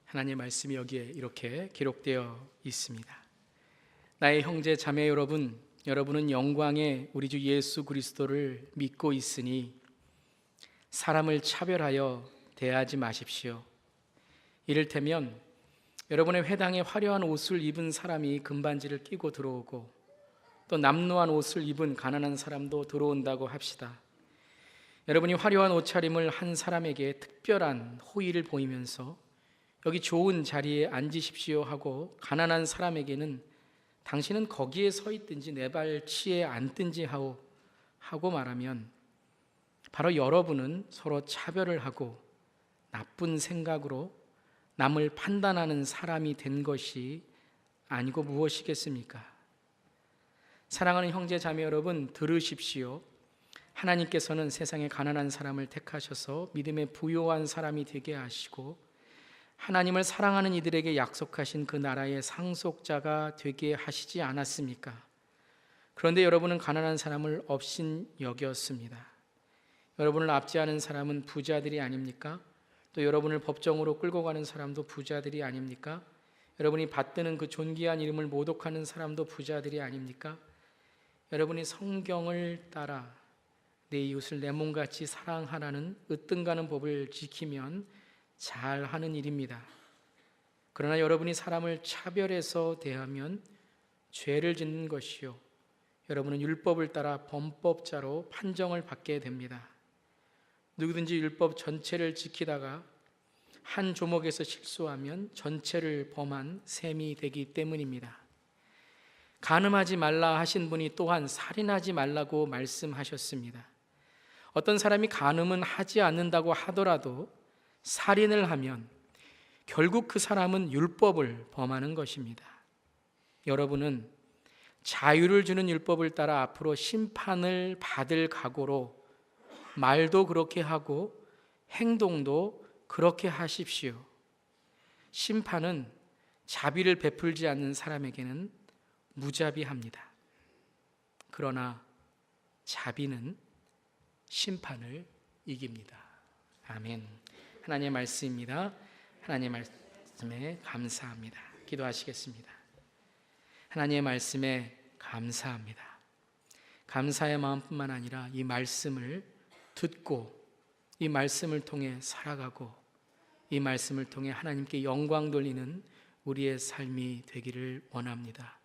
하나님의 말씀이 여기에 이렇게 기록되어 있습니다. 나의 형제 자매 여러분, 여러분은 영광의 우리 주 예수 그리스도를 믿고 있으니 사람을 차별하여 대하지 마십시오. 이를테면 여러분의 회당에 화려한 옷을 입은 사람이 금반지를 끼고 들어오고 또 남루한 옷을 입은 가난한 사람도 들어온다고 합시다. 여러분이 화려한 옷차림을 한 사람에게 특별한 호의를 보이면서 여기 좋은 자리에 앉으십시오 하고 가난한 사람에게는 당신은 거기에 서 있든지 내 발치에 앉든지 하고 말하면 바로 여러분은 서로 차별을 하고 나쁜 생각으로 남을 판단하는 사람이 된 것이 아니고 무엇이겠습니까? 사랑하는 형제 자매 여러분, 들으십시오. 하나님께서는 세상에 가난한 사람을 택하셔서 믿음에 부요한 사람이 되게 하시고 하나님을 사랑하는 이들에게 약속하신 그 나라의 상속자가 되게 하시지 않았습니까? 그런데 여러분은 가난한 사람을 업신 여겼습니다. 여러분을 압제하는 사람은 부자들이 아닙니까? 또 여러분을 법정으로 끌고 가는 사람도 부자들이 아닙니까? 여러분이 받드는 그 존귀한 이름을 모독하는 사람도 부자들이 아닙니까? 여러분이 성경을 따라 내 이웃을 내 몸같이 사랑하라는 으뜸가는 법을 지키면 잘하는 일입니다. 그러나 여러분이 사람을 차별해서 대하면 죄를 짓는 것이요, 여러분은 율법을 따라 범법자로 판정을 받게 됩니다. 누구든지 율법 전체를 지키다가 한 조목에서 실수하면 전체를 범한 셈이 되기 때문입니다. 간음하지 말라 하신 분이 또한 살인하지 말라고 말씀하셨습니다. 어떤 사람이 간음은 하지 않는다고 하더라도 살인을 하면 결국 그 사람은 율법을 범하는 것입니다. 여러분은 자유를 주는 율법을 따라 앞으로 심판을 받을 각오로 말도 그렇게 하고 행동도 그렇게 하십시오. 심판은 자비를 베풀지 않는 사람에게는 무자비합니다. 그러나 자비는 심판을 이깁니다. 아멘. 하나님의 말씀입니다. 하나님의 말씀에 감사합니다. 기도하시겠습니다. 하나님의 말씀에 감사합니다. 감사의 마음뿐만 아니라 이 말씀을 듣고 이 말씀을 통해 살아가고 이 말씀을 통해 하나님께 영광 돌리는 우리의 삶이 되기를 원합니다.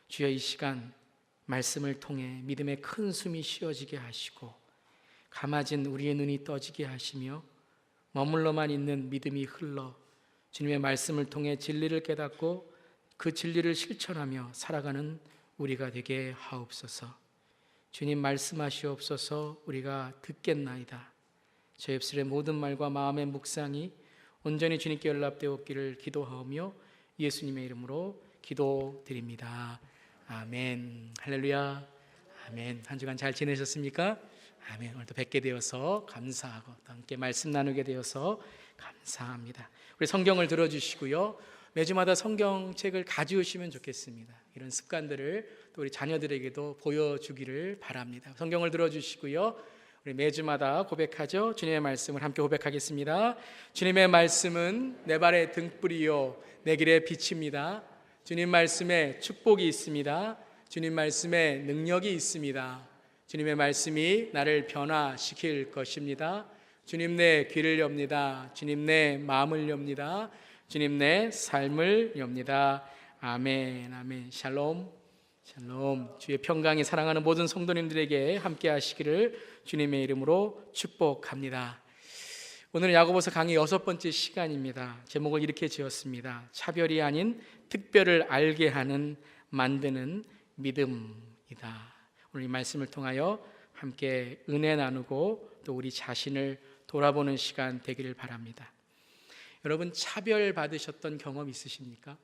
주여, 이 시간 말씀을 통해 믿음의 큰 숨이 쉬어지게 하시고 감아진 우리의 눈이 떠지게 하시며 머물러만 있는 믿음이 흘러 주님의 말씀을 통해 진리를 깨닫고 그 진리를 실천하며 살아가는 우리가 되게 하옵소서. 주님, 말씀하시옵소서. 우리가 듣겠나이다. 저 입술의 모든 말과 마음의 묵상이 온전히 주님께 연락되었기를 기도하오며 예수님의 이름으로 기도드립니다. 아멘. 할렐루야. 아멘. 한 주간 잘 지내셨습니까? 아멘. 오늘도 뵙게 되어서 감사하고 또 함께 말씀 나누게 되어서 감사합니다. 우리 성경을 들어주시고요, 매주마다 성경책을 가져오시면 좋겠습니다. 이런 습관들을 또 우리 자녀들에게도 보여주기를 바랍니다. 성경을 들어주시고요, 우리 매주마다 고백하죠. 주님의 말씀을 함께 고백하겠습니다. 주님의 말씀은 내 발의 등불이요 내 길의 빛입니다. 주님 말씀에 축복이 있습니다. 주님 말씀에 능력이 있습니다. 주님의 말씀이 나를 변화시킬 것입니다. 주님 내 귀를 엽니다. 주님 내 마음을 엽니다. 주님 내 삶을 엽니다. 아멘. 아멘. 샬롬. 샬롬. 주의 평강이 사랑하는 모든 성도님들에게 함께 하시기를 주님의 이름으로 축복합니다. 오늘은 야고보서 강의 6번째 시간입니다. 제목을 이렇게 지었습니다. 차별이 아닌 특별을 알게 하는 만드는 믿음이다. 오늘 이 말씀을 통하여 함께 은혜 나누고 또 우리 자신을 돌아보는 시간 되기를 바랍니다. 여러분, 차별 받으셨던 경험 있으십니까?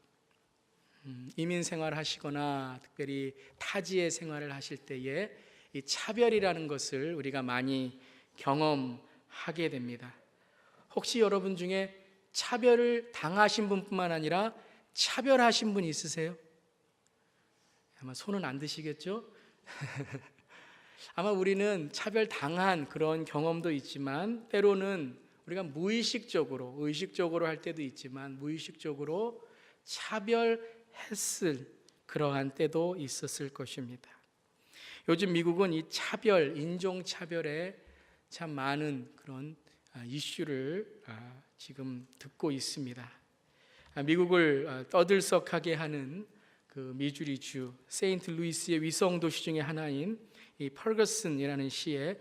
이민 생활 하시거나 특별히 타지의 생활을 하실 때에 이 차별이라는 것을 우리가 많이 경험하게 됩니다. 혹시 여러분 중에 차별을 당하신 분뿐만 아니라 차별하신 분 있으세요? 아마 손은 안 드시겠죠? 아마 우리는 차별당한 그런 경험도 있지만 때로는 우리가 무의식적으로, 의식적으로 할 때도 있지만 무의식적으로 차별했을 그러한 때도 있었을 것입니다. 요즘 미국은 이 차별, 인종차별에 참 많은 그런 이슈를 지금 듣고 있습니다. 미국을 떠들썩하게 하는 그 미주리주 세인트루이스의 위성 도시 중에 하나인 이 퍼거슨이라는 시에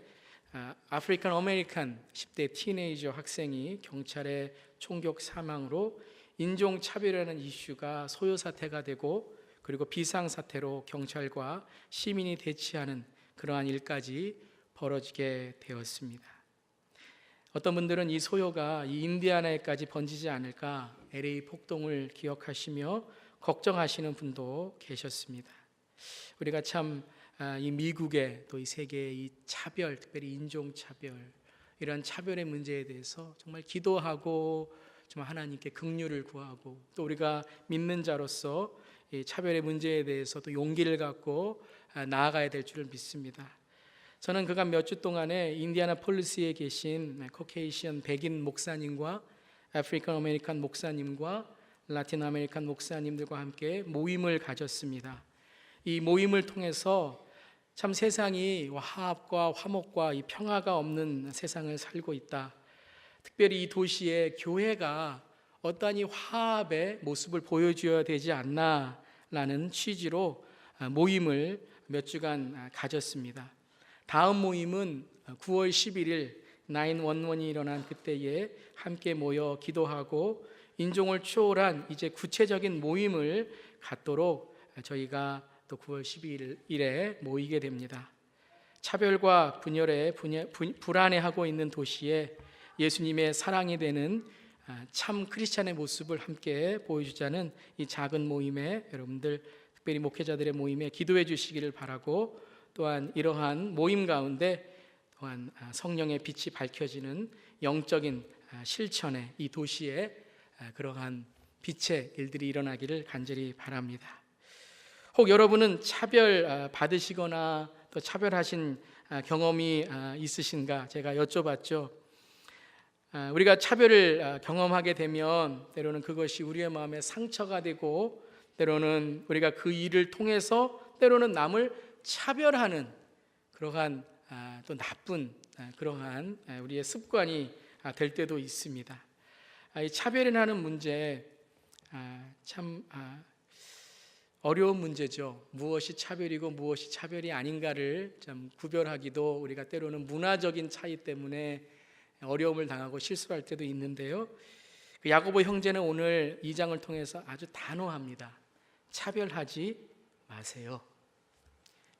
아프리칸 아메리칸 10대 티네이저 학생이 경찰의 총격 사망으로 인종차별이라는 이슈가 소요사태가 되고, 그리고 비상사태로 경찰과 시민이 대치하는 그러한 일까지 벌어지게 되었습니다. 어떤 분들은 이 소요가 이 인디아나에까지 번지지 않을까 LA 폭동을 기억하시며 걱정하시는 분도 계셨습니다. 우리가 참 이 미국의 또 이 세계의 이 차별, 특별히 인종차별, 이런 차별의 문제에 대해서 정말 기도하고 정말 하나님께 긍휼을 구하고, 또 우리가 믿는 자로서 이 차별의 문제에 대해서 또 용기를 갖고 나아가야 될 줄을 믿습니다. 저는 그간 몇 주 동안에 인디애나폴리스에 계신 코케이션 백인 목사님과 아프리칸 아메리칸 목사님과 라틴 아메리칸 목사님들과 함께 모임을 가졌습니다. 이 모임을 통해서 참 세상이 화합과 화목과 이 평화가 없는 세상을 살고 있다. 특별히 이 도시의 교회가 어떠한 이 화합의 모습을 보여줘야 되지 않나라는 취지로 모임을 몇 주간 가졌습니다. 다음 모임은 9월 11일 911이 일어난 그때에 함께 모여 기도하고 인종을 초월한 이제 구체적인 모임을 갖도록 저희가 또 9월 12일에 모이게 됩니다. 차별과 분열에 불안해하고 있는 도시에 예수님의 사랑이 되는 참 크리스찬의 모습을 함께 보여주자는 이 작은 모임에 여러분들, 특별히 목회자들의 모임에 기도해 주시기를 바라고, 또한 이러한 모임 가운데 또한 성령의 빛이 밝혀지는 영적인 실천에 이 도시에 그러한 빛의 일들이 일어나기를 간절히 바랍니다. 혹 여러분은 차별 받으시거나 또 차별하신 경험이 있으신가 제가 여쭤봤죠. 우리가 차별을 경험하게 되면 때로는 그것이 우리의 마음에 상처가 되고, 때로는 우리가 그 일을 통해서 때로는 남을 차별하는 그러한 또 나쁜 그러한 우리의 습관이 될 때도 있습니다. 이 차별이라는 문제 참 어려운 문제죠. 무엇이 차별이고 무엇이 차별이 아닌가를 좀 구별하기도 우리가 때로는 문화적인 차이 때문에 어려움을 당하고 실수할 때도 있는데요. 야고보 형제는 오늘 2장을 통해서 아주 단호합니다. 차별하지 마세요.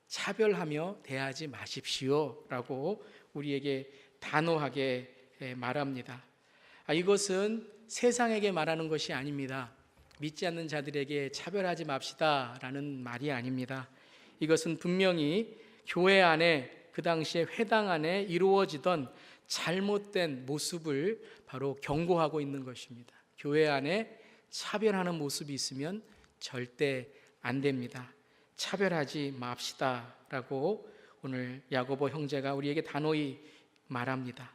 차별하며 대하지 마십시오 라고 우리에게 단호하게 말합니다. 이것은 세상에게 말하는 것이 아닙니다. 믿지 않는 자들에게 차별하지 맙시다 라는 말이 아닙니다. 이것은 분명히 교회 안에, 그 당시에 회당 안에 이루어지던 잘못된 모습을 바로 경고하고 있는 것입니다. 교회 안에 차별하는 모습이 있으면 절대 안 됩니다. 차별하지 맙시다 라고 오늘 야고보 형제가 우리에게 단호히 말합니다.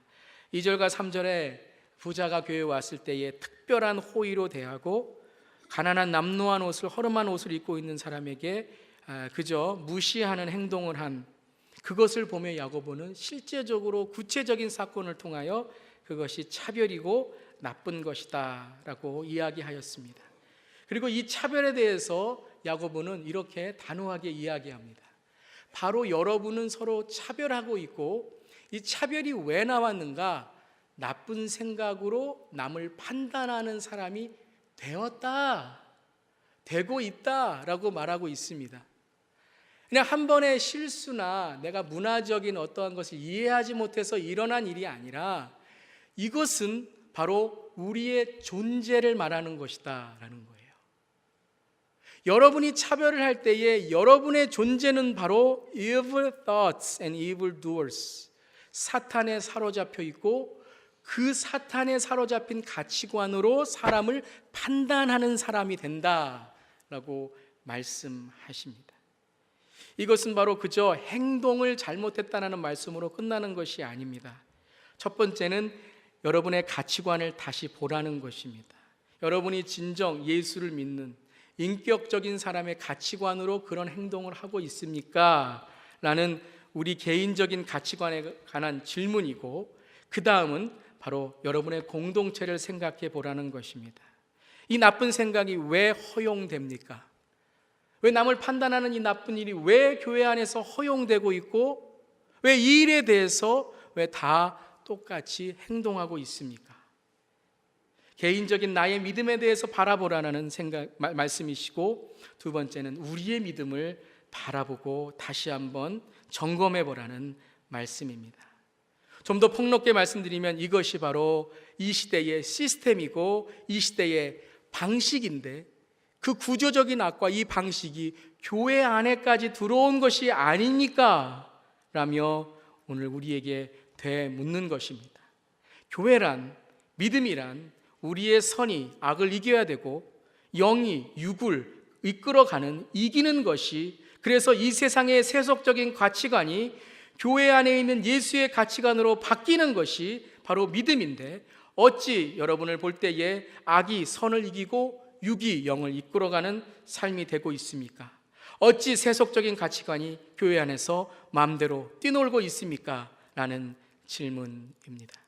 2절과 3절에 부자가 교회에 왔을 때에 특별한 호의로 대하고, 가난한 남노한 옷을, 허름한 옷을 입고 있는 사람에게 그저 무시하는 행동을 한 그것을 보며 야고보는 실제적으로 구체적인 사건을 통하여 그것이 차별이고 나쁜 것이다 라고 이야기하였습니다. 그리고 이 차별에 대해서 야고보는 이렇게 단호하게 이야기합니다. 바로 여러분은 서로 차별하고 있고, 이 차별이 왜 나왔는가? 나쁜 생각으로 남을 판단하는 사람이 되고 있다라고 말하고 있습니다. 그냥 한 번의 실수나 내가 문화적인 어떠한 것을 이해하지 못해서 일어난 일이 아니라 이것은 바로 우리의 존재를 말하는 것이다 라는 거예요. 여러분이 차별을 할 때에 여러분의 존재는 바로 evil thoughts and evil doers, 사탄에 사로잡혀 있고 그 사탄에 사로잡힌 가치관으로 사람을 판단하는 사람이 된다라고 말씀하십니다. 이것은 바로 그저 행동을 잘못했다는 말씀으로 끝나는 것이 아닙니다. 첫 번째는 여러분의 가치관을 다시 보라는 것입니다. 여러분이 진정 예수를 믿는 인격적인 사람의 가치관으로 그런 행동을 하고 있습니까? 라는 우리 개인적인 가치관에 관한 질문이고, 그 다음은 바로 여러분의 공동체를 생각해 보라는 것입니다. 이 나쁜 생각이 왜 허용됩니까? 왜 남을 판단하는 이 나쁜 일이 왜 교회 안에서 허용되고 있고, 왜 이 일에 대해서 왜 다 똑같이 행동하고 있습니까? 개인적인 나의 믿음에 대해서 바라보라는 말씀이시고, 두 번째는 우리의 믿음을 바라보고 다시 한번 점검해 보라는 말씀입니다. 좀 더 폭넓게 말씀드리면 이것이 바로 이 시대의 시스템이고 이 시대의 방식인데, 그 구조적인 악과 이 방식이 교회 안에까지 들어온 것이 아닙니까? 라며 오늘 우리에게 되묻는 것입니다. 교회란, 믿음이란 우리의 선이 악을 이겨야 되고 영이 육을 이끌어가는, 이기는 것이, 그래서 이 세상의 세속적인 가치관이 교회 안에 있는 예수의 가치관으로 바뀌는 것이 바로 믿음인데, 어찌 여러분을 볼 때에 악이 선을 이기고 육이 영을 이끌어가는 삶이 되고 있습니까? 어찌 세속적인 가치관이 교회 안에서 마음대로 뛰놀고 있습니까? 라는 질문입니다.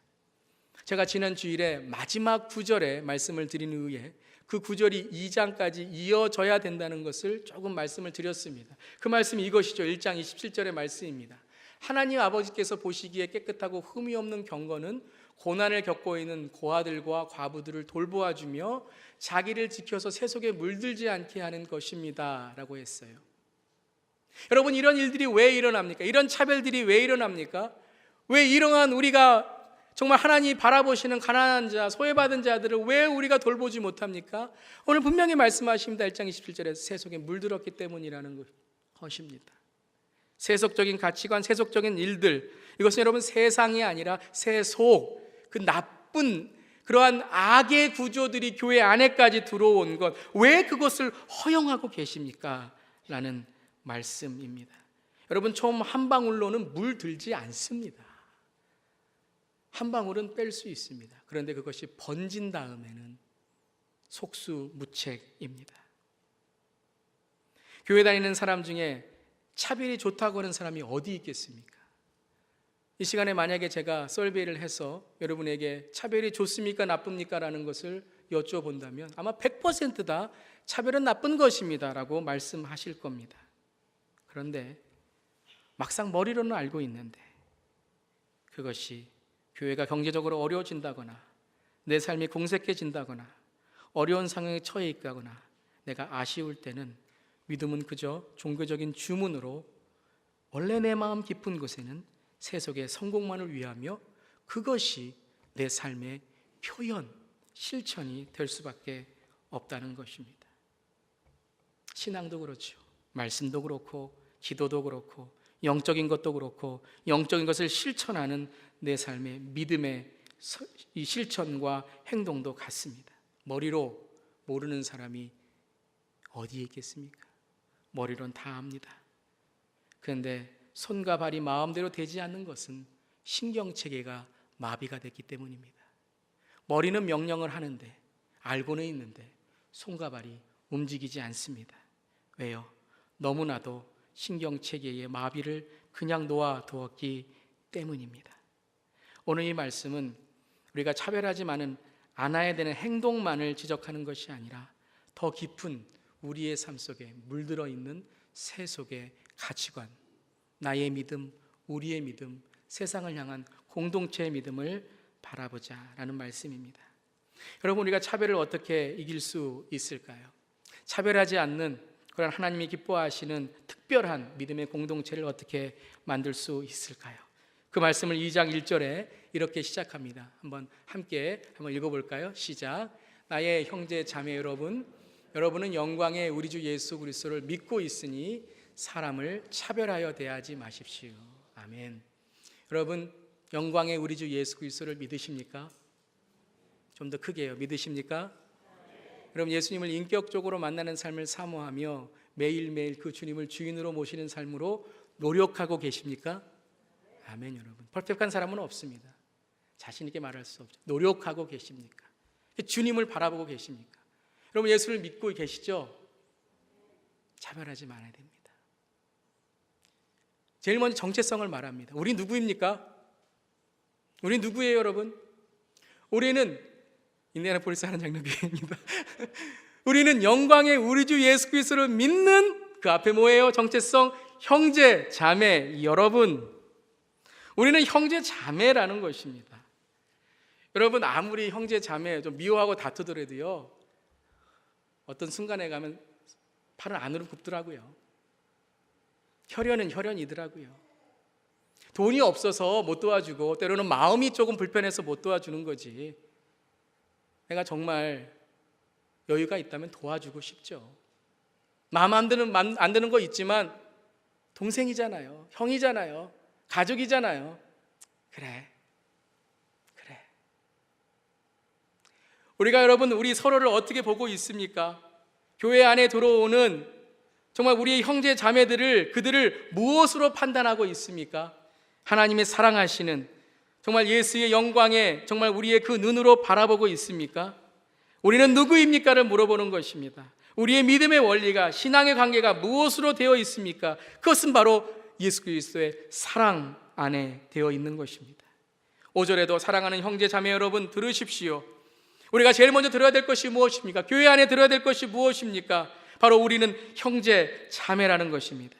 제가 지난 주일에 마지막 구절에 말씀을 드린 후에 그 구절이 2장까지 이어져야 된다는 것을 조금 말씀을 드렸습니다. 그 말씀이 이것이죠. 1장 27절의 말씀입니다. 하나님 아버지께서 보시기에 깨끗하고 흠이 없는 경건은 고난을 겪고 있는 고아들과 과부들을 돌보아주며 자기를 지켜서 세속에 물들지 않게 하는 것입니다 라고 했어요. 여러분, 이런 일들이 왜 일어납니까? 이런 차별들이 왜 일어납니까? 왜 이러한 우리가 정말 하나님이 바라보시는 가난한 자, 소외받은 자들을 왜 우리가 돌보지 못합니까? 오늘 분명히 말씀하십니다. 1장 27절에 세속에 물들었기 때문이라는 것입니다. 세속적인 가치관, 세속적인 일들, 이것은 여러분 세상이 아니라 세속, 그 나쁜 그러한 악의 구조들이 교회 안에까지 들어온 것, 왜 그것을 허용하고 계십니까? 라는 말씀입니다. 여러분, 처음 한 방울로는 물 들지 않습니다. 한 방울은 뺄 수 있습니다. 그런데 그것이 번진 다음에는 속수무책입니다. 교회 다니는 사람 중에 차별이 좋다고 하는 사람이 어디 있겠습니까? 이 시간에 만약에 제가 설베이를 해서 여러분에게 차별이 좋습니까? 나쁩니까? 라는 것을 여쭤본다면 아마 100% 다 차별은 나쁜 것입니다 라고 말씀하실 겁니다. 그런데 막상 머리로는 알고 있는데 그것이 교회가 경제적으로 어려워진다거나 내 삶이 궁색해진다거나 어려운 상황에 처해 있다거나 내가 아쉬울 때는 믿음은 그저 종교적인 주문으로 원래 내 마음 깊은 곳에는 세속의 성공만을 위하며 그것이 내 삶의 표현, 실천이 될 수밖에 없다는 것입니다. 신앙도 그렇죠. 말씀도 그렇고 기도도 그렇고 영적인 것도 그렇고 영적인 것을 실천하는 내 삶의 믿음의 이 실천과 행동도 같습니다. 머리로 모르는 사람이 어디에 있겠습니까? 머리로는 다 압니다. 그런데 손과 발이 마음대로 되지 않는 것은 신경체계가 마비가 됐기 때문입니다. 머리는 명령을 하는데 알고는 있는데 손과 발이 움직이지 않습니다. 왜요? 너무나도 신경체계의 마비를 그냥 놓아두었기 때문입니다. 오늘 이 말씀은 우리가 차별하지만은 않아야 되는 행동만을 지적하는 것이 아니라 더 깊은 우리의 삶 속에 물들어 있는 세속의 가치관, 나의 믿음, 우리의 믿음, 세상을 향한 공동체의 믿음을 바라보자라는 말씀입니다. 여러분, 우리가 차별을 어떻게 이길 수 있을까요? 차별하지 않는 그런 하나님이 기뻐하시는 특별한 믿음의 공동체를 어떻게 만들 수 있을까요? 그 말씀을 2장 1절에 이렇게 시작합니다. 함께 읽어볼까요? 시작. 나의 형제 자매 여러분, 여러분은 영광의 우리 주 예수 그리스도를 믿고 있으니 사람을 차별하여 대하지 마십시오. 아멘. 여러분, 영광의 우리 주 예수 그리스도를 믿으십니까? 좀 더 크게요. 믿으십니까? 여러분, 예수님을 인격적으로 만나는 삶을 사모하며 매일매일 그 주님을 주인으로 모시는 삶으로 노력하고 계십니까? 아멘. 여러분, 퍼펙트한 사람은 없습니다. 자신 있게 말할 수 없죠. 노력하고 계십니까? 주님을 바라보고 계십니까? 여러분 예수를 믿고 계시죠? 차별하지 말아야 됩니다. 제일 먼저 정체성을 말합니다. 우리 누구입니까? 우리 누구예요, 여러분? 우리는 인디애나폴리스 하는 장로교회입니다. 우리는 영광의 우리 주 예수 그리스도를 믿는 그 앞에 뭐예요? 정체성, 형제, 자매, 여러분. 우리는 형제, 자매라는 것입니다. 여러분 아무리 형제, 자매 좀 미워하고 다투더라도요, 어떤 순간에 가면 팔을 안으로 굽더라고요. 혈연은 혈연이더라고요. 돈이 없어서 못 도와주고 때로는 마음이 조금 불편해서 못 도와주는 거지, 내가 정말 여유가 있다면 도와주고 싶죠. 마음 안 드는 거 있지만 동생이잖아요, 형이잖아요, 가족이잖아요. 그래. 우리가 여러분 우리 서로를 어떻게 보고 있습니까? 교회 안에 들어오는 정말 우리의 형제 자매들을, 그들을 무엇으로 판단하고 있습니까? 하나님의 사랑하시는 정말 예수의 영광에 정말 우리의 그 눈으로 바라보고 있습니까? 우리는 누구입니까를 물어보는 것입니다. 우리의 믿음의 원리가, 신앙의 관계가 무엇으로 되어 있습니까? 그것은 바로 예수 그리스도의 사랑 안에 되어 있는 것입니다. 5절에도 사랑하는 형제 자매 여러분 들으십시오. 우리가 제일 먼저 들어야 될 것이 무엇입니까? 교회 안에 들어야 될 것이 무엇입니까? 바로 우리는 형제 자매라는 것입니다.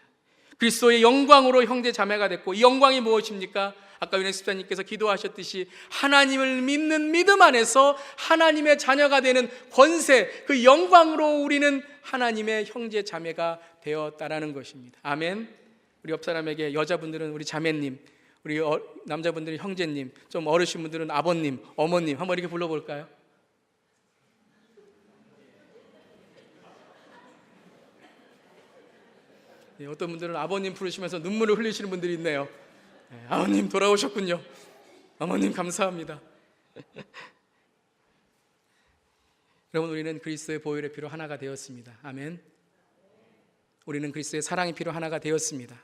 그리스도의 영광으로 형제 자매가 됐고, 이 영광이 무엇입니까? 아까 윤혜 집사님께서 기도하셨듯이 하나님을 믿는 믿음 안에서 하나님의 자녀가 되는 권세, 그 영광으로 우리는 하나님의 형제 자매가 되었다라는 것입니다. 아멘. 우리 옆 사람에게, 여자분들은 우리 자매님, 우리 남자분들은 형제님, 좀 어르신 분들은 아버님, 어머님 한번 이렇게 불러볼까요? 네, 어떤 분들은 아버님 부르시면서 눈물을 흘리시는 분들이 있네요. 네, 아버님 돌아오셨군요. 어머님 감사합니다. 여러분 우리는 그리스도의 보혈의 피로 하나가 되었습니다. 아멘. 우리는 그리스도의 사랑의 피로 하나가 되었습니다.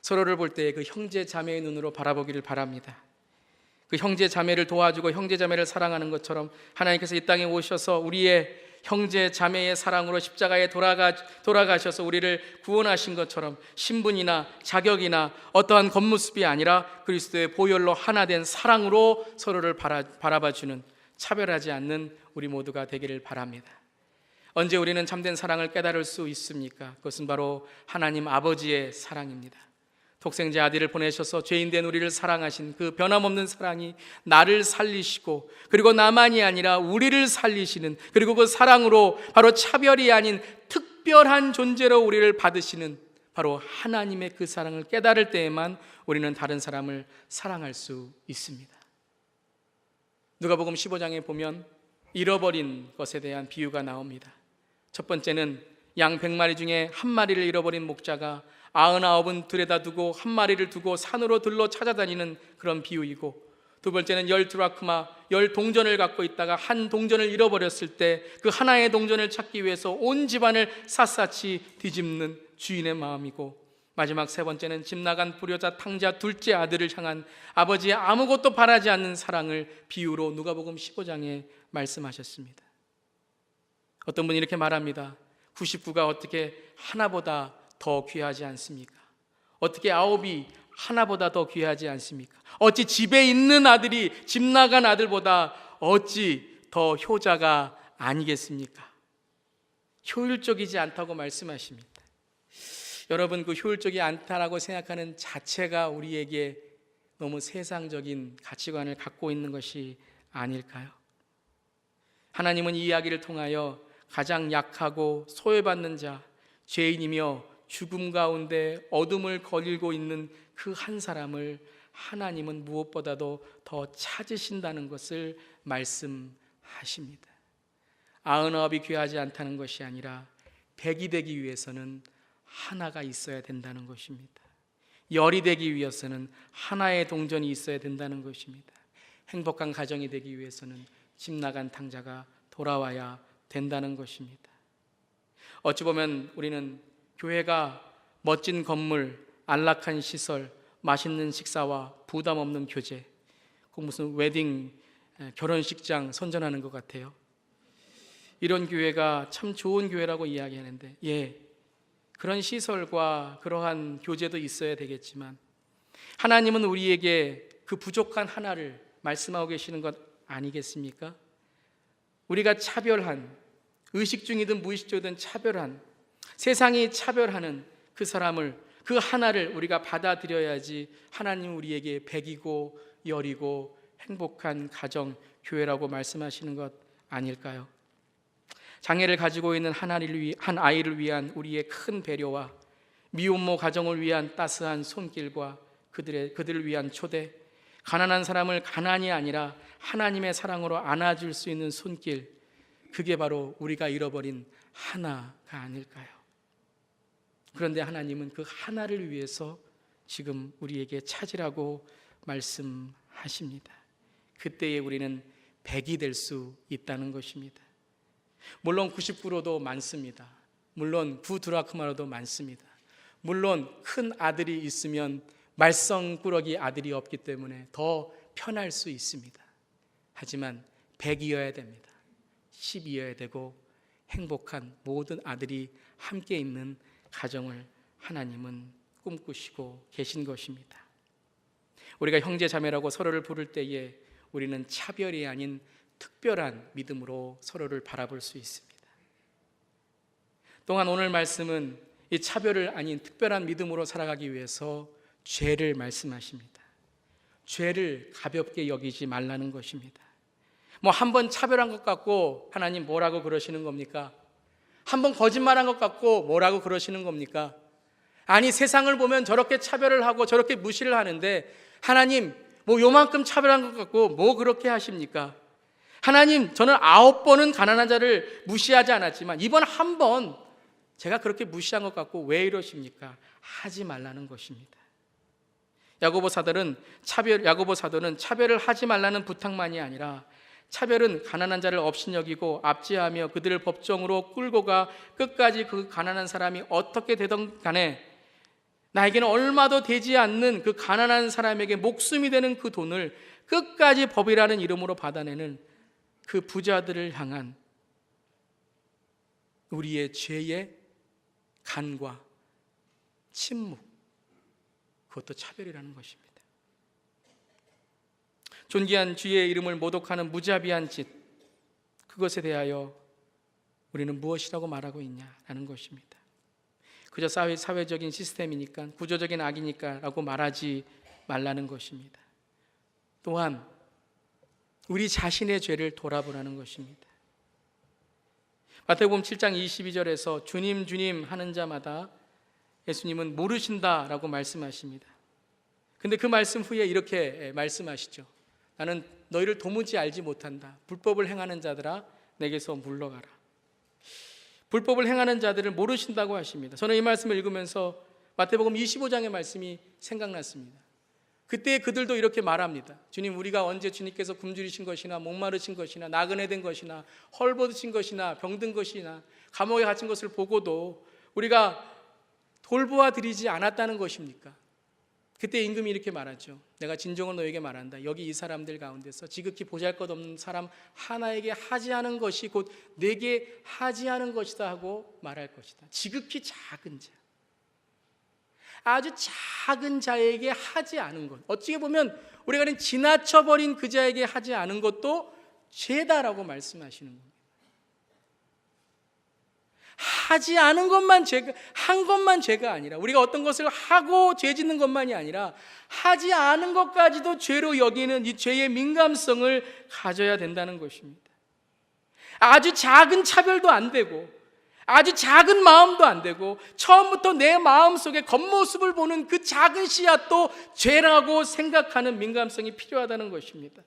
서로를 볼 때 그 형제 자매의 눈으로 바라보기를 바랍니다. 그 형제 자매를 도와주고 형제 자매를 사랑하는 것처럼 하나님께서 이 땅에 오셔서 우리의 형제 자매의 사랑으로 십자가에 돌아가셔서 우리를 구원하신 것처럼 신분이나 자격이나 어떠한 겉모습이 아니라 그리스도의 보혈로 하나 된 사랑으로 서로를 바라봐주는, 차별하지 않는 우리 모두가 되기를 바랍니다. 언제 우리는 참된 사랑을 깨달을 수 있습니까? 그것은 바로 하나님 아버지의 사랑입니다. 독생자 아들을 보내셔서 죄인된 우리를 사랑하신 그 변함없는 사랑이 나를 살리시고, 그리고 나만이 아니라 우리를 살리시는, 그리고 그 사랑으로 바로 차별이 아닌 특별한 존재로 우리를 받으시는 바로 하나님의 그 사랑을 깨달을 때에만 우리는 다른 사람을 사랑할 수 있습니다. 누가복음 15장에 보면 잃어버린 것에 대한 비유가 나옵니다. 첫 번째는 양 100마리 중에 한 마리를 잃어버린 목자가 99은 들에다 두고 한 마리를 두고 산으로 들러 찾아다니는 그런 비유이고, 두 번째는 10드라크마 10동전을 갖고 있다가 한 동전을 잃어버렸을 때 그 하나의 동전을 찾기 위해서 온 집안을 샅샅이 뒤집는 주인의 마음이고, 마지막 세 번째는 집 나간 불효자 탕자 둘째 아들을 향한 아버지의 아무것도 바라지 않는 사랑을 비유로 누가복음 15장에 말씀하셨습니다. 어떤 분이 이렇게 말합니다. 99가 어떻게 하나보다 더 귀하지 않습니까? 어떻게 9이 하나보다 더 귀하지 않습니까? 어찌 집에 있는 아들이 집 나간 아들보다 어찌 더 효자가 아니겠습니까? 효율적이지 않다고 말씀하십니다. 여러분, 그 효율적이 않다라고 생각하는 자체가 우리에게 너무 세상적인 가치관을 갖고 있는 것이 아닐까요? 하나님은 이 이야기를 통하여 가장 약하고 소외받는 자, 죄인이며 죽음 가운데 어둠을 거닐고 있는 그 한 사람을 하나님은 무엇보다도 더 찾으신다는 것을 말씀하십니다. 99이 귀하지 않다는 것이 아니라 100이 되기 위해서는 하나가 있어야 된다는 것입니다. 10이 되기 위해서는 하나의 동전이 있어야 된다는 것입니다. 행복한 가정이 되기 위해서는 집 나간 탕자가 돌아와야 된다는 것입니다. 어찌 보면 우리는 교회가 멋진 건물, 안락한 시설, 맛있는 식사와 부담 없는 교제, 꼭 무슨 웨딩 결혼식장 선전하는 것 같아요. 이런 교회가 참 좋은 교회라고 이야기하는데, 그런 시설과 그러한 교제도 있어야 되겠지만 하나님은 우리에게 그 부족한 하나를 말씀하고 계시는 것 아니겠습니까? 우리가 차별한, 의식 중이든 무의식 중이든 차별한, 세상이 차별하는 그 사람을, 그 하나를 우리가 받아들여야지 하나님 우리에게 백이고 열이고 행복한 가정, 교회라고 말씀하시는 것 아닐까요? 장애를 가지고 있는 한 아이를 위한 우리의 큰 배려와 미혼모 가정을 위한 따스한 손길과 그들을 위한 초대, 가난한 사람을 가난이 아니라 하나님의 사랑으로 안아줄 수 있는 손길, 그게 바로 우리가 잃어버린 하나가 아닐까요? 그런데 하나님은 그 하나를 위해서 지금 우리에게 찾으라고 말씀하십니다. 그때에 우리는 100이 될 수 있다는 것입니다. 물론 99로도 많습니다. 물론 9드라크마로도 많습니다. 물론 큰 아들이 있으면 말썽꾸러기 아들이 없기 때문에 더 편할 수 있습니다. 하지만 100이어야 됩니다. 10이어야 되고 행복한 모든 아들이 함께 있는 가정을 하나님은 꿈꾸시고 계신 것입니다. 우리가 형제 자매라고 서로를 부를 때에 우리는 차별이 아닌 특별한 믿음으로 서로를 바라볼 수 있습니다. 또한 오늘 말씀은 이 차별을 아닌 특별한 믿음으로 살아가기 위해서 죄를 말씀하십니다. 죄를 가볍게 여기지 말라는 것입니다. 한 번 차별한 것 같고 하나님 뭐라고 그러시는 겁니까? 한 번 거짓말한 것 같고 뭐라고 그러시는 겁니까? 아니, 세상을 보면 저렇게 차별을 하고 저렇게 무시를 하는데 하나님 요만큼 차별한 것 같고 뭐 그렇게 하십니까? 하나님, 저는 9번은 가난한 자를 무시하지 않았지만 이번 한 번 제가 그렇게 무시한 것 같고 왜 이러십니까? 하지 말라는 것입니다. 야고보 사도는 차별을 하지 말라는 부탁만이 아니라 차별은 가난한 자를 업신여기고 압제하며 그들을 법정으로 끌고 가 끝까지 그 가난한 사람이 어떻게 되든 간에 나에게는 얼마도 되지 않는 그 가난한 사람에게 목숨이 되는 그 돈을 끝까지 법이라는 이름으로 받아내는 그 부자들을 향한 우리의 죄의 간과 침묵, 그것도 차별이라는 것입니다. 존귀한 주의 이름을 모독하는 무자비한 짓, 그것에 대하여 우리는 무엇이라고 말하고 있냐라는 것입니다. 그저 사회적인 시스템이니까, 구조적인 악이니까 라고 말하지 말라는 것입니다. 또한 우리 자신의 죄를 돌아보라는 것입니다. 마태복음 7장 22절에서 주님 주님 하는 자마다 예수님은 모르신다라고 말씀하십니다. 근데 그 말씀 후에 이렇게 말씀하시죠. 나는 너희를 도무지 알지 못한다. 불법을 행하는 자들아 내게서 물러가라. 불법을 행하는 자들을 모르신다고 하십니다. 저는 이 말씀을 읽으면서 마태복음 25장의 말씀이 생각났습니다. 그때 그들도 이렇게 말합니다. 주님, 우리가 언제 주님께서 굶주리신 것이나 목마르신 것이나 나그네 된 것이나 헐벗으신 것이나 병든 것이나 감옥에 갇힌 것을 보고도 우리가 돌보아 드리지 않았다는 것입니까? 그때 임금이 이렇게 말하죠. 내가 진정으로 너에게 말한다. 여기 이 사람들 가운데서 지극히 보잘것없는 사람 하나에게 하지 않은 것이 곧 내게 하지 않은 것이다 하고 말할 것이다. 지극히 작은 자, 아주 작은 자에게 하지 않은 것, 어찌 보면 우리가 지나쳐버린 그 자에게 하지 않은 것도 죄다라고 말씀하시는 겁니다. 하지 않은 것만 죄가, 한 것만 죄가 아니라, 우리가 어떤 것을 하고 죄 짓는 것만이 아니라 하지 않은 것까지도 죄로 여기는 이 죄의 민감성을 가져야 된다는 것입니다. 아주 작은 차별도 안 되고 아주 작은 마음도 안 되고 처음부터 내 마음속에 겉모습을 보는 그 작은 씨앗도 죄라고 생각하는 민감성이 필요하다는 것입니다.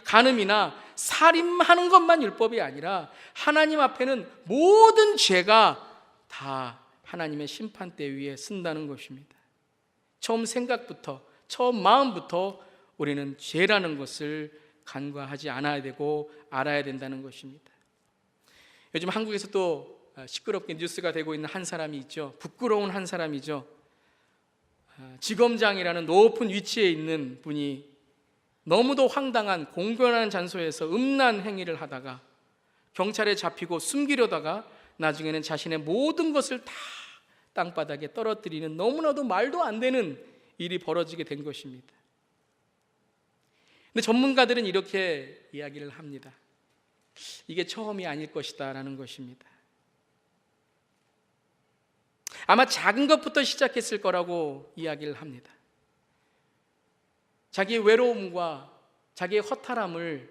간음이나 살인하는 것만 율법이 아니라 하나님 앞에는 모든 죄가 다 하나님의 심판대 위에 쓴다는 것입니다. 처음 생각부터, 처음 마음부터 우리는 죄라는 것을 간과하지 않아야 되고 알아야 된다는 것입니다. 요즘 한국에서 또 시끄럽게 뉴스가 되고 있는 한 사람이 있죠. 부끄러운 한 사람이죠. 지검장이라는 높은 위치에 있는 분이 너무도 황당한 공공연한 장소에서 음란 행위를 하다가 경찰에 잡히고 숨기려다가 나중에는 자신의 모든 것을 다 땅바닥에 떨어뜨리는 너무나도 말도 안 되는 일이 벌어지게 된 것입니다. 근데 전문가들은 이렇게 이야기를 합니다. 이게 처음이 아닐 것이다 라는 것입니다. 아마 작은 것부터 시작했을 거라고 이야기를 합니다. 자기의 외로움과 자기의 허탈함을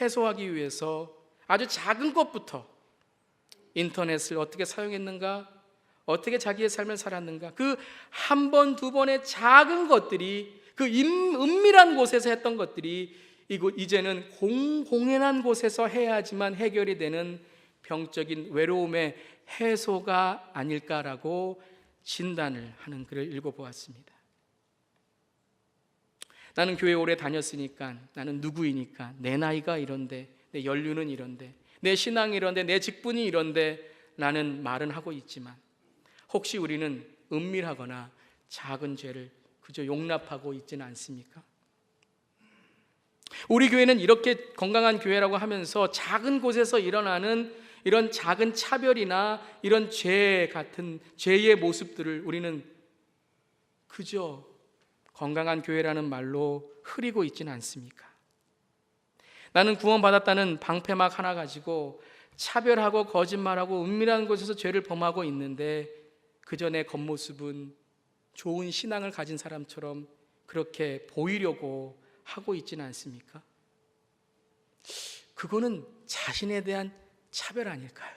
해소하기 위해서 아주 작은 것부터 인터넷을 어떻게 사용했는가, 어떻게 자기의 삶을 살았는가, 그 한 번, 두 번의 작은 것들이, 그 은밀한 곳에서 했던 것들이 이제는 공공연한 곳에서 해야지만 해결이 되는 병적인 외로움의 해소가 아닐까라고 진단을 하는 글을 읽어보았습니다. 나는 교회 오래 다녔으니까, 나는 누구이니까, 내 나이가 이런데, 내 연륜은 이런데, 내 신앙이 이런데, 내 직분이 이런데 라는 말은 하고 있지만, 혹시 우리는 은밀하거나 작은 죄를 그저 용납하고 있지는 않습니까? 우리 교회는 이렇게 건강한 교회라고 하면서 작은 곳에서 일어나는 이런 작은 차별이나 이런 죄 같은 죄의 모습들을 우리는 그저 건강한 교회라는 말로 흐리고 있지는 않습니까? 나는 구원받았다는 방패막 하나 가지고 차별하고 거짓말하고 은밀한 곳에서 죄를 범하고 있는데 그저 내 겉모습은 좋은 신앙을 가진 사람처럼 그렇게 보이려고 하고 있지는 않습니까? 그거는 자신에 대한 차별 아닐까요?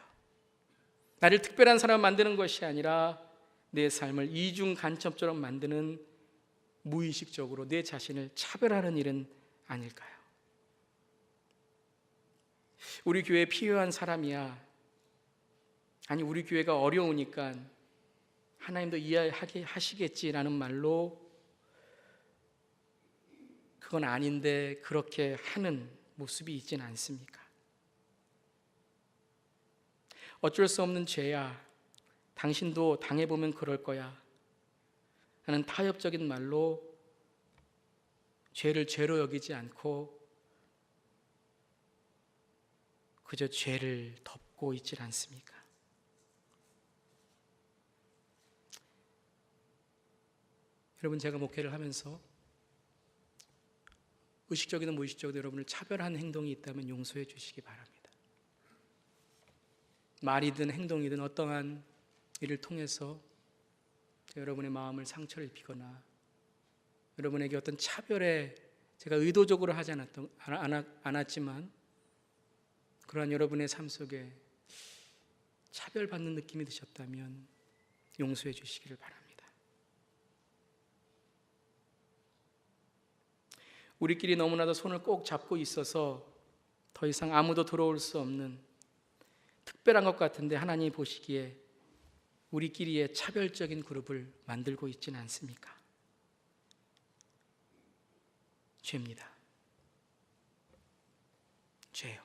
나를 특별한 사람 만드는 것이 아니라 내 삶을 이중 간첩처럼 만드는, 무의식적으로 내 자신을 차별하는 일은 아닐까요? 우리 교회에 필요한 사람이야, 아니 우리 교회가 어려우니까 하나님도 이해하시겠지라는 말로 그건 아닌데 그렇게 하는 모습이 있지는 않습니까? 어쩔 수 없는 죄야, 당신도 당해보면 그럴 거야 하는 타협적인 말로 죄를 죄로 여기지 않고 그저 죄를 덮고 있질 않습니까? 여러분, 제가 목회를 하면서 의식적이든 무의식적으로 여러분을 차별한 행동이 있다면 용서해 주시기 바랍니다. 말이든 행동이든 어떠한 일을 통해서 여러분의 마음을 상처를 입히거나 여러분에게 어떤 차별에 제가 의도적으로 하지 않았지만 그러한 여러분의 삶 속에 차별받는 느낌이 드셨다면 용서해 주시기를 바랍니다. 우리끼리 너무나도 손을 꼭 잡고 있어서 더 이상 아무도 들어올 수 없는 특별한 것 같은데 하나님이 보시기에 우리끼리의 차별적인 그룹을 만들고 있지는 않습니까? 죄입니다. 죄요.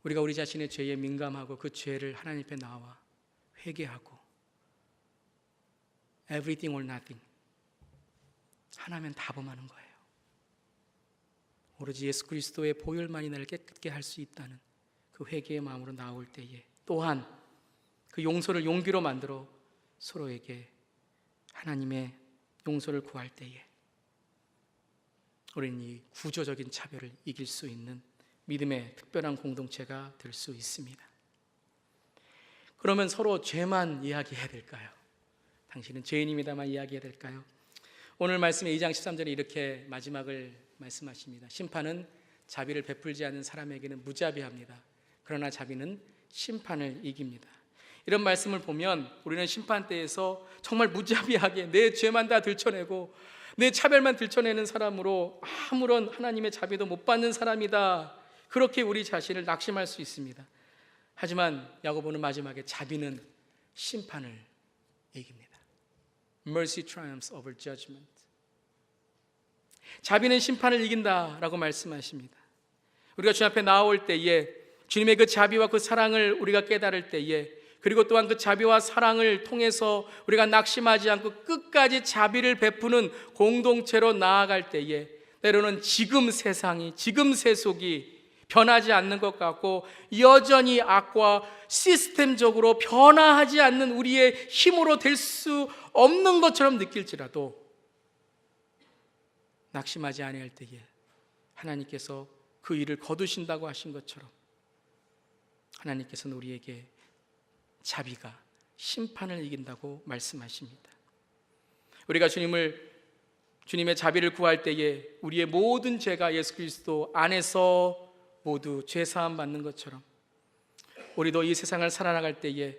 우리가 우리 자신의 죄에 민감하고 그 죄를 하나님 앞에 나와 회개하고 everything or nothing, 하나면 다 범하는 거예요. 오로지 예수 그리스도의 보혈만이 나를 깨끗게 할 수 있다는 그 회개의 마음으로 나올 때에, 또한 그 용서를 용기로 만들어 서로에게 하나님의 용서를 구할 때에 우리는 이 구조적인 차별을 이길 수 있는 믿음의 특별한 공동체가 될 수 있습니다. 그러면 서로 죄만 이야기해야 될까요? 당신은 죄인입니다만 이야기해야 될까요? 오늘 말씀의 2장 13절에 이렇게 마지막을 말씀하십니다. 심판은 자비를 베풀지 않는 사람에게는 무자비합니다. 그러나 자비는 심판을 이깁니다. 이런 말씀을 보면 우리는 심판대에서 정말 무자비하게 내 죄만 다 들춰내고 내 차별만 들춰내는 사람으로 아무런 하나님의 자비도 못 받는 사람이다, 그렇게 우리 자신을 낙심할 수 있습니다. 하지만 야고보는 마지막에 자비는 심판을 이깁니다. Mercy triumphs over judgment. 자비는 심판을 이긴다라고 말씀하십니다. 우리가 주님 앞에 나올 때에 주님의 그 자비와 그 사랑을 우리가 깨달을 때에 그리고 또한 그 자비와 사랑을 통해서 우리가 낙심하지 않고 끝까지 자비를 베푸는 공동체로 나아갈 때에 때로는 지금 세상이, 지금 세속이 변하지 않는 것 같고 여전히 악과 시스템적으로 변화하지 않는 우리의 힘으로 될 수 없는 것처럼 느낄지라도 낙심하지 아니할 때에 하나님께서 그 일을 거두신다고 하신 것처럼 하나님께서는 우리에게 자비가 심판을 이긴다고 말씀하십니다. 우리가 주님의 자비를 구할 때에 우리의 모든 죄가 예수 그리스도 안에서 모두 죄 사함 받는 것처럼 우리도 이 세상을 살아나갈 때에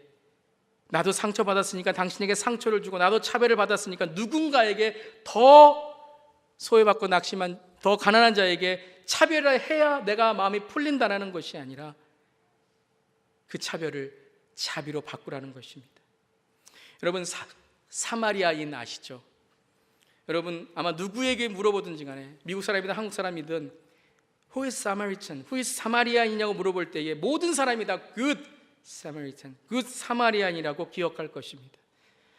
나도 상처받았으니까 당신에게 상처를 주고 나도 차별을 받았으니까 누군가에게 더 소외받고 낙심한 더 가난한 자에게 차별을 해야 내가 마음이 풀린다는 것이 아니라 그 차별을 자비로 바꾸라는 것입니다. 여러분 사마리아인 아시죠? 여러분 아마 누구에게 물어보든지 간에 미국 사람이든 한국 사람이든 Who is Samaritan? Who is 사마리아인이냐고 물어볼 때에 모든 사람이 다 Good Samaritan, Good 사마리아인이라고 기억할 것입니다.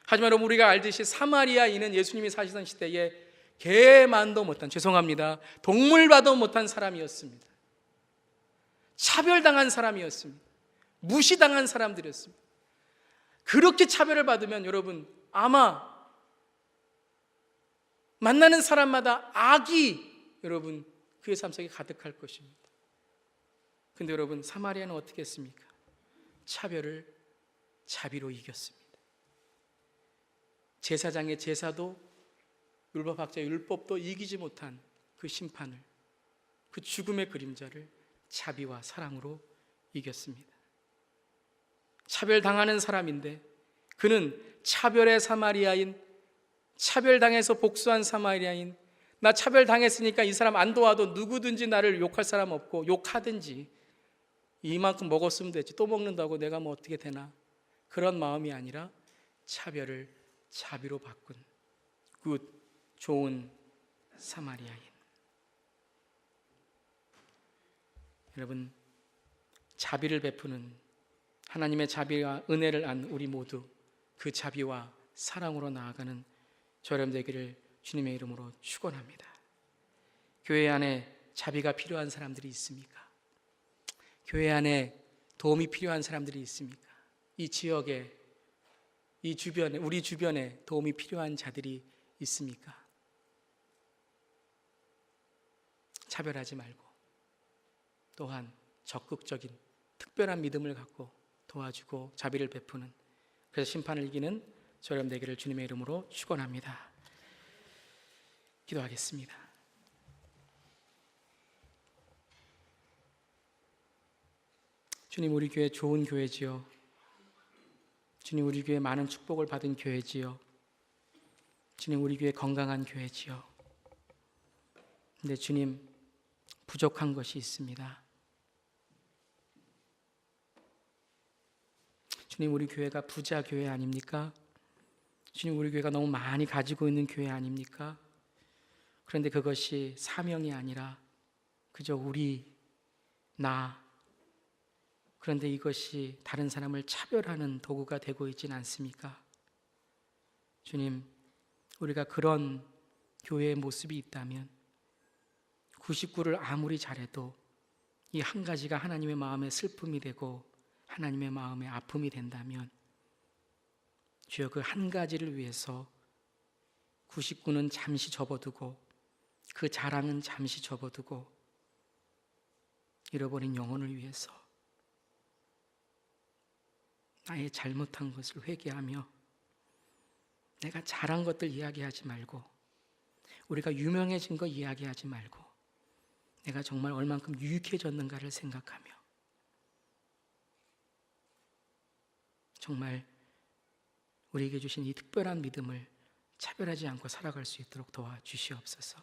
하지만 여러분 우리가 알듯이 사마리아인은 예수님이 사시던 시대에 개만도 못한, 죄송합니다, 동물봐도 못한 사람이었습니다. 차별당한 사람이었습니다. 무시당한 사람들이었습니다. 그렇게 차별을 받으면 여러분 아마 만나는 사람마다 악이 여러분 그의 삶 속에 가득할 것입니다. 근데 여러분 사마리아는 어떻게 했습니까? 차별을 자비로 이겼습니다. 제사장의 제사도 율법학자의 율법도 이기지 못한 그 심판을, 그 죽음의 그림자를 자비와 사랑으로 이겼습니다. 차별당하는 사람인데 그는 차별의 사마리아인, 차별당해서 복수한 사마리아인, 나 차별당했으니까 이 사람 안 도와도 누구든지 나를 욕할 사람 없고 욕하든지 이만큼 먹었으면 됐지 또 먹는다고 내가 뭐 어떻게 되나, 그런 마음이 아니라 차별을 자비로 바꾼 굿, 좋은 사마리아인. 여러분 자비를 베푸는 하나님의 자비와 은혜를 안 우리 모두 그 자비와 사랑으로 나아가는 저 여러분 되기를 주님의 이름으로 축원합니다. 교회 안에 자비가 필요한 사람들이 있습니까? 교회 안에 도움이 필요한 사람들이 있습니까? 이 지역에, 이 주변에, 우리 주변에 도움이 필요한 자들이 있습니까? 차별하지 말고 또한 적극적인 특별한 믿음을 갖고 도와주고 자비를 베푸는, 그래서 심판을 이기는 저 여러분 되기를 주님의 이름으로 축원합니다. 기도하겠습니다. 주님, 우리 교회 좋은 교회지요. 주님, 우리 교회 많은 축복을 받은 교회지요. 주님, 우리 교회 건강한 교회지요. 근데 주님, 부족한 것이 있습니다. 주님, 우리 교회가 부자 교회 아닙니까? 주님, 우리 교회가 너무 많이 가지고 있는 교회 아닙니까? 그런데 그것이 사명이 아니라 그저 나, 그런데 이것이 다른 사람을 차별하는 도구가 되고 있지는 않습니까? 주님, 우리가 그런 교회의 모습이 있다면 99를 아무리 잘해도 이 한 가지가 하나님의 마음에 슬픔이 되고 하나님의 마음에 아픔이 된다면 주여 그 한 가지를 위해서 99는 잠시 접어두고 그 자랑은 잠시 접어두고 잃어버린 영혼을 위해서 나의 잘못한 것을 회개하며 내가 잘한 것들 이야기하지 말고 우리가 유명해진 거 이야기하지 말고 내가 정말 얼만큼 유익해졌는가를 생각하며 정말 우리에게 주신 이 특별한 믿음을 차별하지 않고 살아갈 수 있도록 도와주시옵소서.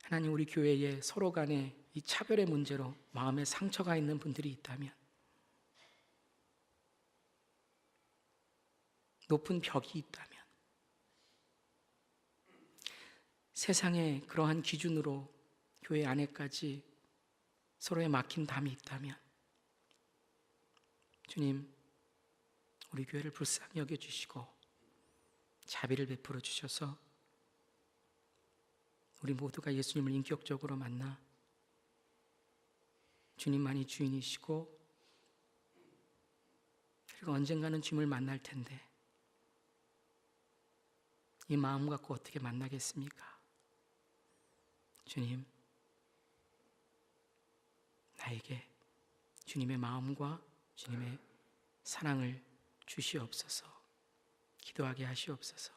하나님, 우리 교회에 서로 간에 이 차별의 문제로 마음에 상처가 있는 분들이 있다면 높은 벽이 있다면 세상의 그러한 기준으로 교회 안에까지 서로의 막힌 담이 있다면 주님, 우리 교회를 불쌍히 여겨주시고 자비를 베풀어 주셔서 우리 모두가 예수님을 인격적으로 만나 주님만이 주인이시고 그리고 언젠가는 주님을 만날 텐데 이 마음 갖고 어떻게 만나겠습니까? 주님, 나에게 주님의 마음과 주님의 사랑을 주시옵소서. 기도하게 하시옵소서.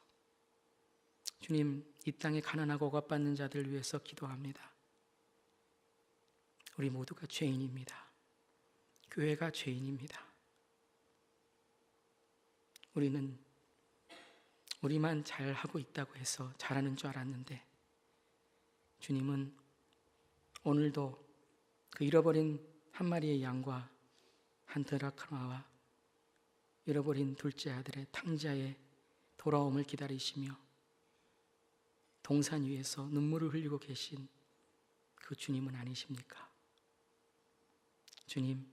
주님, 이 땅에 가난하고 억압받는 자들을 위해서 기도합니다. 우리 모두가 죄인입니다. 교회가 죄인입니다. 우리는 우리만 잘하고 있다고 해서 잘하는 줄 알았는데 주님은 오늘도 그 잃어버린 한 마리의 양과 한 드라크마와 잃어버린 둘째 아들의 탕자의 돌아옴을 기다리시며 동산 위에서 눈물을 흘리고 계신 그 주님은 아니십니까? 주님,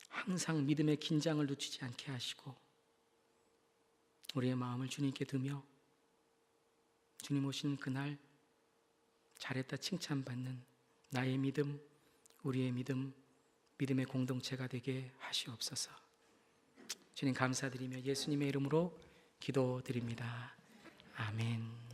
항상 믿음의 긴장을 늦추지 않게 하시고 우리의 마음을 주님께 두며 주님 오신 그날 잘했다 칭찬받는 나의 믿음, 우리의 믿음, 믿음의 공동체가 되게 하시옵소서. 주님 감사드리며 예수님의 이름으로 기도드립니다. 아멘.